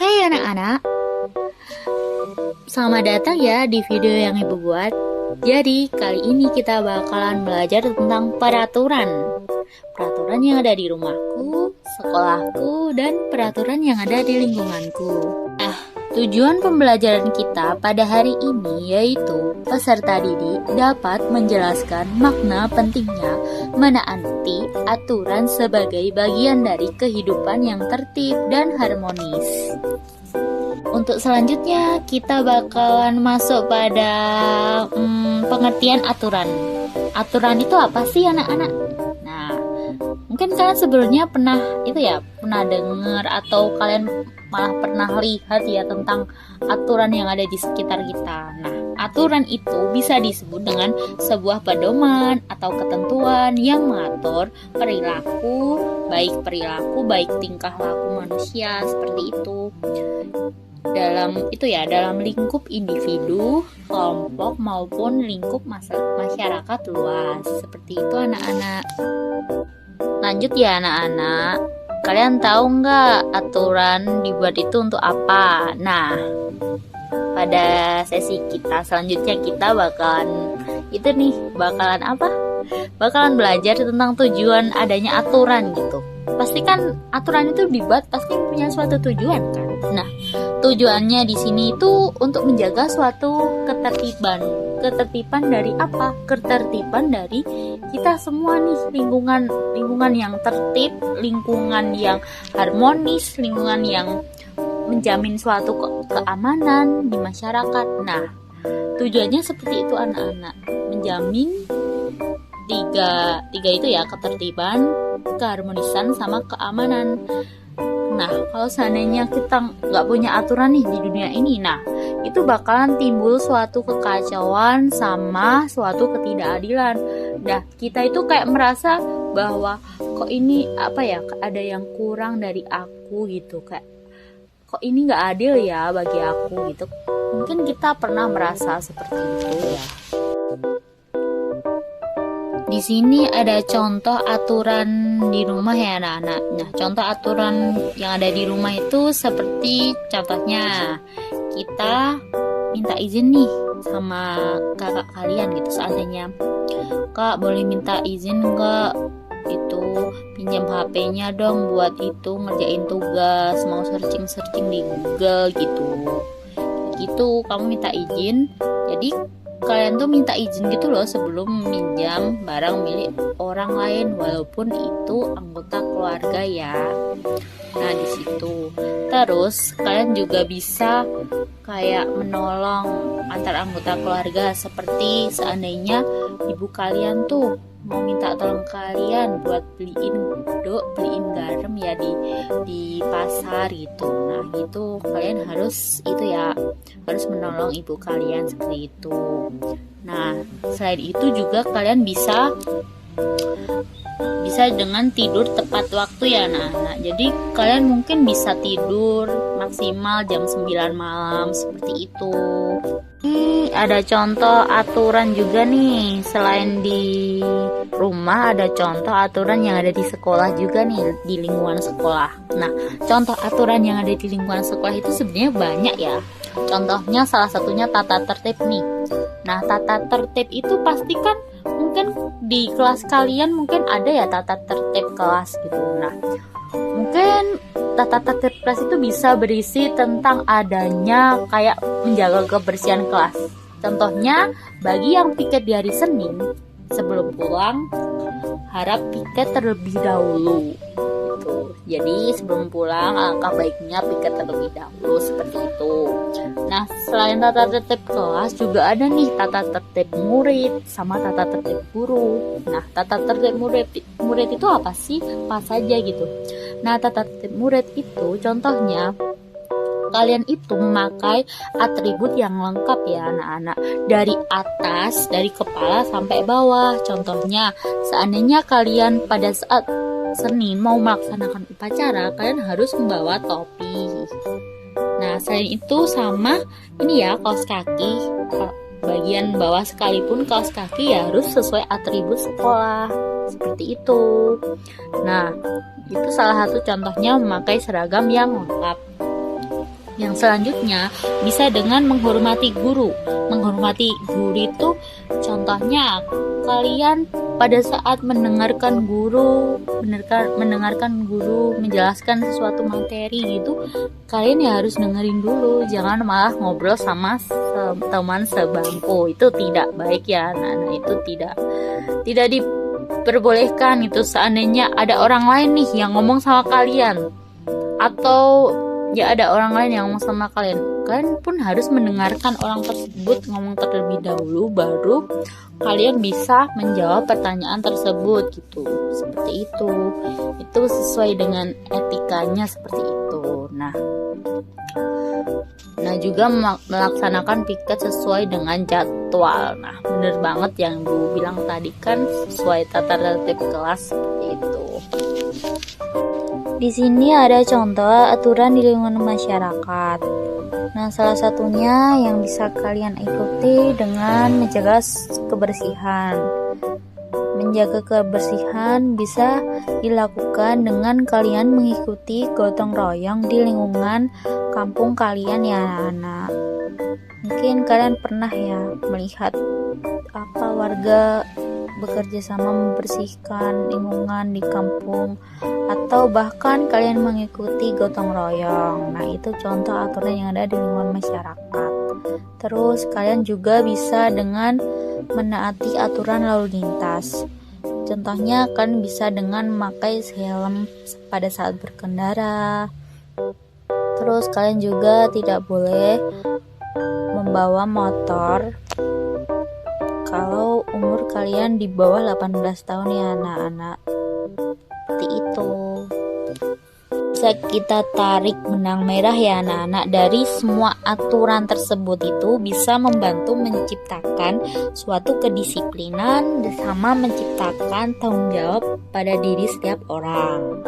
Hai anak-anak, selamat datang ya di video yang Ibu buat. Jadi kali ini kita bakalan belajar tentang peraturan. Peraturan yang ada di rumahku, sekolahku, dan peraturan yang ada di lingkunganku. Tujuan pembelajaran kita pada hari ini yaitu peserta didik dapat menjelaskan makna pentingnya menaati aturan sebagai bagian dari kehidupan yang tertib dan harmonis. Untuk selanjutnya kita bakalan masuk pada pengertian aturan. Aturan itu apa sih anak-anak? Nah, mungkin kalian sebelumnya pernah dengar atau kalian malah pernah lihat ya tentang aturan yang ada di sekitar kita. Nah, aturan itu bisa disebut dengan sebuah pedoman atau ketentuan yang mengatur perilaku, baik tingkah laku manusia seperti itu. Dalam lingkup individu, kelompok maupun lingkup masyarakat luas. Seperti itu anak-anak. Lanjut ya anak-anak. Kalian tahu nggak aturan dibuat itu untuk apa? Nah, pada sesi kita selanjutnya kita bakalan belajar tentang tujuan adanya aturan gitu. Pasti kan aturan itu dibuat pasti punya suatu tujuan kan. Nah, tujuannya di sini itu untuk menjaga suatu ketertiban. Ketertiban dari apa? Ketertiban dari kita semua nih, lingkungan yang tertib, lingkungan yang harmonis, lingkungan yang menjamin suatu keamanan di masyarakat. Nah, tujuannya seperti itu anak-anak, menjamin tiga itu ya, ketertiban, keharmonisan, sama keamanan. Nah, kalau seandainya kita nggak punya aturan nih di dunia ini, nah itu bakalan timbul suatu kekacauan sama suatu ketidakadilan. Nah, kita itu kayak merasa bahwa kok ini ada yang kurang dari aku gitu, kayak kok ini nggak adil ya bagi aku gitu. Mungkin kita pernah merasa seperti itu ya. Di sini ada contoh aturan di rumah ya anak-anak. Nah, contoh aturan yang ada di rumah itu seperti contohnya kita minta izin nih sama kakak kalian gitu. Seandainya, Kak boleh minta izin nggak itu pinjam HP-nya dong buat itu ngerjain tugas, mau searching di Google gitu kamu minta izin. Jadi kalian tuh minta izin gitu loh sebelum minjam barang milik orang lain walaupun itu anggota keluarga ya. Nah, di situ terus kalian juga bisa kayak menolong antar anggota keluarga, seperti seandainya ibu kalian tuh mau minta tolong kalian buat beliin garam ya di pasar gitu. Nah, gitu kalian harus menolong ibu kalian seperti itu. Nah, selain itu juga kalian bisa dengan tidur tepat waktu ya anak-anak. Jadi kalian mungkin bisa tidur maksimal jam 9 malam seperti itu. Ada contoh aturan juga nih, selain di rumah ada contoh aturan yang ada di sekolah juga nih, di lingkungan sekolah. Nah, contoh aturan yang ada di lingkungan sekolah itu sebenarnya banyak ya. Contohnya salah satunya tata tertib nih. Nah, tata tertib itu pasti kan mungkin di kelas kalian mungkin ada ya tata tertib kelas gitu. Nah, mungkin tata tertib kelas itu bisa berisi tentang adanya kayak menjaga kebersihan kelas. Contohnya, bagi yang piket di hari Senin, sebelum pulang harap piket terlebih dahulu. Jadi sebelum pulang alangkah baiknya piket terlebih dahulu seperti itu. Nah, selain tata tertib kelas juga ada nih tata tertib murid sama tata tertib guru. Nah, tata tertib murid itu apa sih? Apa saja gitu. Nah, tata tertib murid itu contohnya kalian itu memakai atribut yang lengkap ya anak-anak, dari atas, dari kepala sampai bawah. Contohnya, seandainya kalian pada saat Senin mau melaksanakan upacara, kalian harus membawa topi. Nah, selain itu sama ini ya, kaos kaki bagian bawah sekalipun kaos kaki ya harus sesuai atribut sekolah seperti itu. Nah, itu salah satu contohnya memakai seragam yang lengkap. Yang selanjutnya bisa dengan menghormati guru. Menghormati guru itu contohnya kalian pada saat mendengarkan guru menjelaskan sesuatu materi gitu, kalian ya harus dengerin dulu, jangan malah ngobrol sama teman sebangku. Itu tidak baik ya anak-anak, itu tidak diperbolehkan. Itu seandainya ada orang lain nih yang ngomong sama kalian, atau ya ada orang lain yang ngomong sama kalian pun harus mendengarkan orang tersebut ngomong terlebih dahulu, baru kalian bisa menjawab pertanyaan tersebut gitu. Seperti itu sesuai dengan etikanya seperti itu. Nah juga melaksanakan piket sesuai dengan jadwal. Nah bener banget yang Bu bilang tadi kan, sesuai tata tertib kelas seperti itu. Di sini ada contoh aturan di lingkungan masyarakat. Nah, salah satunya yang bisa kalian ikuti dengan menjaga kebersihan. Menjaga kebersihan bisa dilakukan dengan kalian mengikuti gotong royong di lingkungan kampung kalian ya anak-anak. Mungkin kalian pernah ya melihat warga bekerja sama membersihkan lingkungan di kampung, atau bahkan kalian mengikuti gotong royong. Nah itu contoh aturan yang ada di lingkungan masyarakat. Terus kalian juga bisa dengan menaati aturan lalu lintas. Contohnya kan bisa dengan memakai helm pada saat berkendara. Terus kalian juga tidak boleh membawa motor kalau umur kalian di bawah 18 tahun ya anak-anak. Seperti itu. Bisa kita tarik benang merah ya anak-anak, dari semua aturan tersebut itu bisa membantu menciptakan suatu kedisiplinan sama menciptakan tanggung jawab pada diri setiap orang.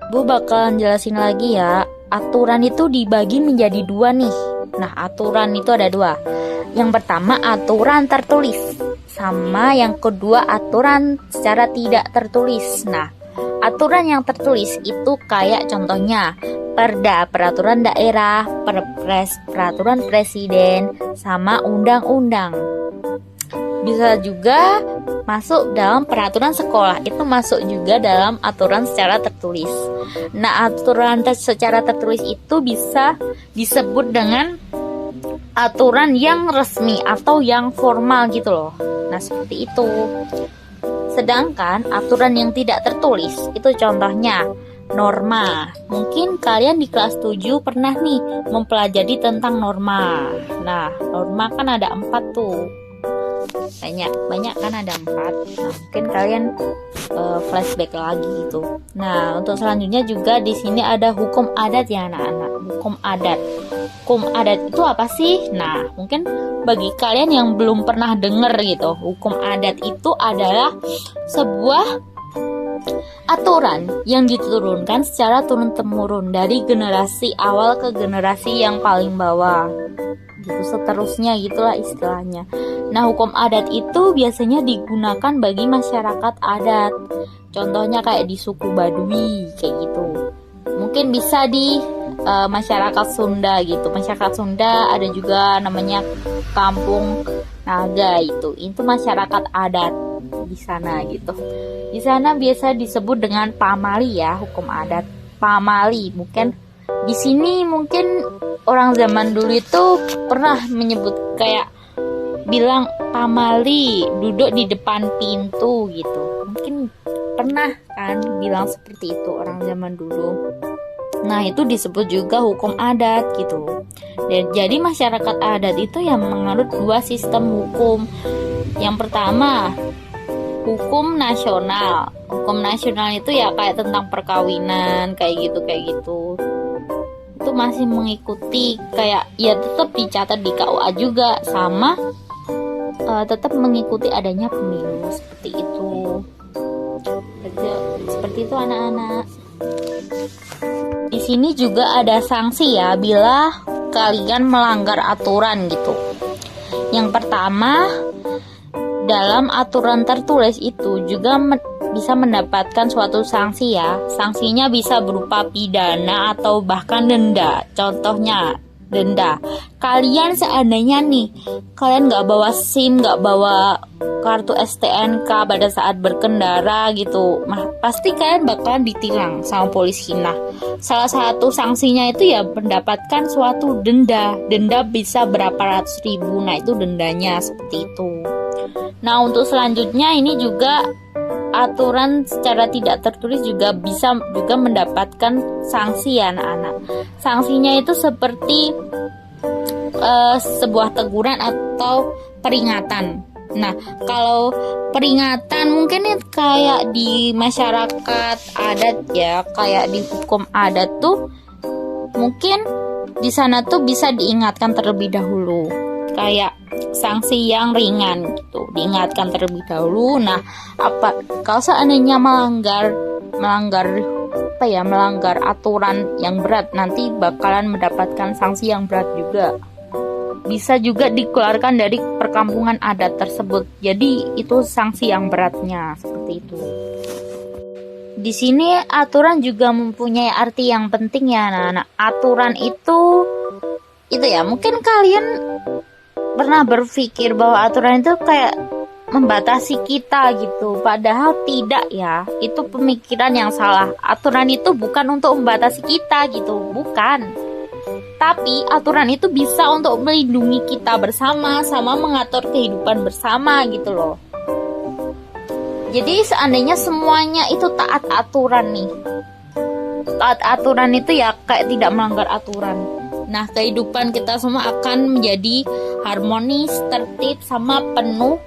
Bu bakalan jelasin lagi ya. Aturan itu dibagi menjadi dua nih. Nah aturan itu ada dua. Yang pertama aturan tertulis, sama yang kedua aturan secara tidak tertulis. Nah, aturan yang tertulis itu kayak contohnya Perda, peraturan daerah, Perpres, peraturan presiden, sama undang-undang. Bisa juga masuk dalam peraturan sekolah, itu masuk juga dalam aturan secara tertulis. Nah, aturan secara tertulis itu bisa disebut dengan aturan yang resmi atau yang formal gitu loh. Nah seperti itu. Sedangkan aturan yang tidak tertulis itu contohnya norma. Mungkin kalian di kelas 7 pernah nih mempelajari tentang norma. Nah norma kan ada 4 tuh. Banyak kan ada 4. Nah mungkin kalian flashback lagi gitu. Nah untuk selanjutnya juga di sini ada hukum adat ya anak-anak. Hukum adat itu apa sih? Nah, mungkin bagi kalian yang belum pernah dengar gitu, hukum adat itu adalah sebuah aturan yang diturunkan secara turun-temurun dari generasi awal ke generasi yang paling bawah. Gitu seterusnya gitulah istilahnya. Nah, hukum adat itu biasanya digunakan bagi masyarakat adat. Contohnya kayak di suku Baduy kayak gitu. Mungkin bisa di masyarakat Sunda gitu. Masyarakat Sunda ada juga namanya Kampung Naga itu masyarakat adat di sana gitu. Di sana biasa disebut dengan pamali ya, hukum adat. Pamali mungkin di sini mungkin orang zaman dulu itu pernah menyebut kayak bilang pamali duduk di depan pintu gitu. Mungkin pernah kan bilang seperti itu orang zaman dulu. Nah itu disebut juga hukum adat gitu. Dan jadi masyarakat adat itu yang menganut dua sistem hukum. Yang pertama hukum nasional. Hukum nasional itu ya kayak tentang perkawinan kayak gitu. Itu masih mengikuti kayak ya tetap dicatat di KUA juga, sama tetap mengikuti adanya pemilu seperti itu. Seperti itu anak-anak. Di sini juga ada sanksi ya bila kalian melanggar aturan gitu. Yang pertama, dalam aturan tertulis itu juga bisa mendapatkan suatu sanksi ya. Sanksinya bisa berupa pidana atau bahkan denda. Contohnya denda. Kalian seandainya nih, kalian nggak bawa SIM, nggak bawa kartu STNK pada saat berkendara gitu, pasti kalian bakalan ditilang sama polisi. Nah, salah satu sanksinya itu ya mendapatkan suatu denda. Denda bisa berapa ratus ribu. Nah, itu dendanya seperti itu. Nah, untuk selanjutnya ini juga aturan secara tidak tertulis juga bisa juga mendapatkan sanksi ya anak-anak. Sanksinya itu seperti sebuah teguran atau peringatan. Nah, kalau peringatan mungkin nih kayak di masyarakat adat ya, kayak di hukum adat tuh mungkin di sana tuh bisa diingatkan terlebih dahulu. Kayak sanksi yang ringan gitu, diingatkan terlebih dahulu. Nah, kalau seandainya melanggar aturan yang berat, nanti bakalan mendapatkan sanksi yang berat juga. Bisa juga dikeluarkan dari perkampungan adat tersebut. Jadi itu sanksi yang beratnya seperti itu. Di sini aturan juga mempunyai arti yang penting ya anak-anak. Aturan itu ya, mungkin kalian pernah berpikir bahwa aturan itu kayak membatasi kita gitu, padahal tidak ya. Itu pemikiran yang salah. Aturan itu bukan untuk membatasi kita gitu, bukan. Tapi aturan itu bisa untuk melindungi kita bersama, sama mengatur kehidupan bersama gitu loh. Jadi seandainya semuanya itu taat aturan nih, taat aturan itu ya kayak tidak melanggar aturan. Nah, kehidupan kita semua akan menjadi harmonis, tertib, sama penuh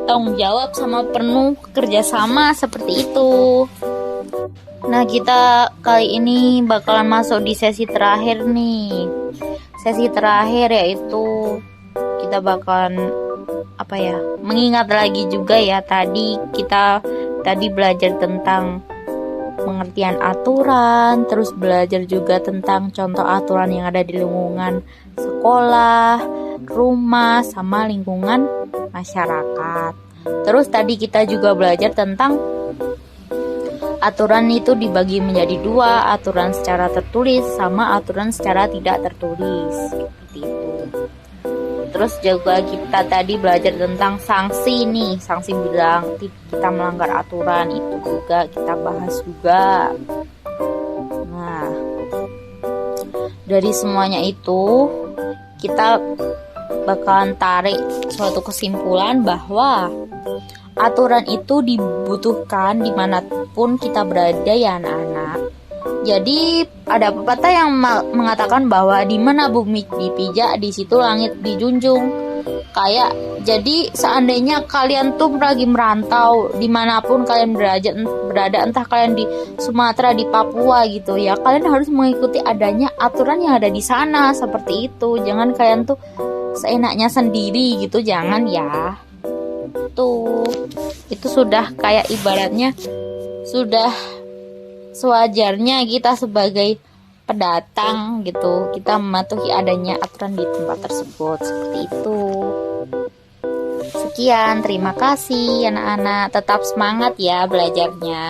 tanggung jawab, sama penuh kerjasama seperti itu. Nah, kita kali ini bakalan masuk di sesi terakhir nih. Sesi terakhir yaitu kita bakalan mengingat lagi juga ya, kita belajar tentang pengertian aturan, terus belajar juga tentang contoh aturan yang ada di lingkungan sekolah, rumah, sama lingkungan masyarakat. Terus tadi kita juga belajar tentang aturan itu dibagi menjadi dua, aturan secara tertulis sama aturan secara tidak tertulis seperti itu. Terus juga kita tadi belajar tentang sanksi nih, sanksi bilang kita melanggar aturan, itu juga kita bahas juga. Nah, dari semuanya itu kita bakalan tarik suatu kesimpulan bahwa aturan itu dibutuhkan dimanapun kita berada ya anak-anak. Jadi ada pepatah yang mengatakan bahwa di mana bumi dipijak, di situ langit dijunjung. Kayak jadi seandainya kalian tuh lagi merantau dimanapun kalian berada, entah kalian di Sumatera, di Papua gitu ya, kalian harus mengikuti adanya aturan yang ada di sana seperti itu. Jangan kalian tuh seenaknya sendiri gitu, jangan ya. Itu sudah kayak ibaratnya sudah sewajarnya kita sebagai pendatang gitu, kita mematuhi adanya aturan di tempat tersebut seperti itu. Sekian, terima kasih anak-anak, tetap semangat ya belajarnya.